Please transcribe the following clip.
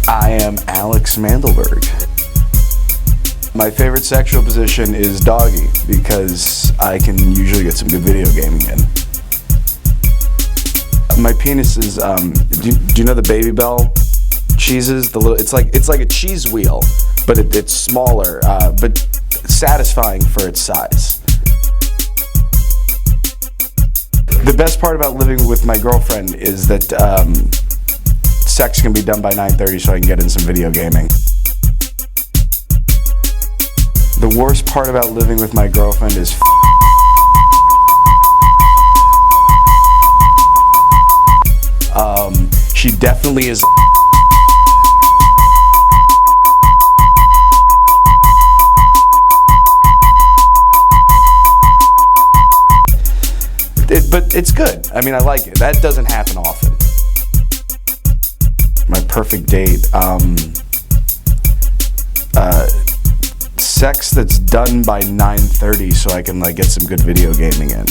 I am Alex Mandelberg. My favorite sexual position is doggy because I can usually get some good video gaming in. My penis is, do you know the Baby Bell cheeses? It's like a cheese wheel, but it's smaller, but satisfying for its size. The best part about living with my girlfriend is that sex can be done by 9:30 so I can get in some video gaming. The worst part about living with my girlfriend is she definitely is but it's good. I mean, I like it. That doesn't happen often. My perfect date, sex that's done by 9:30 so I can get some good video gaming in.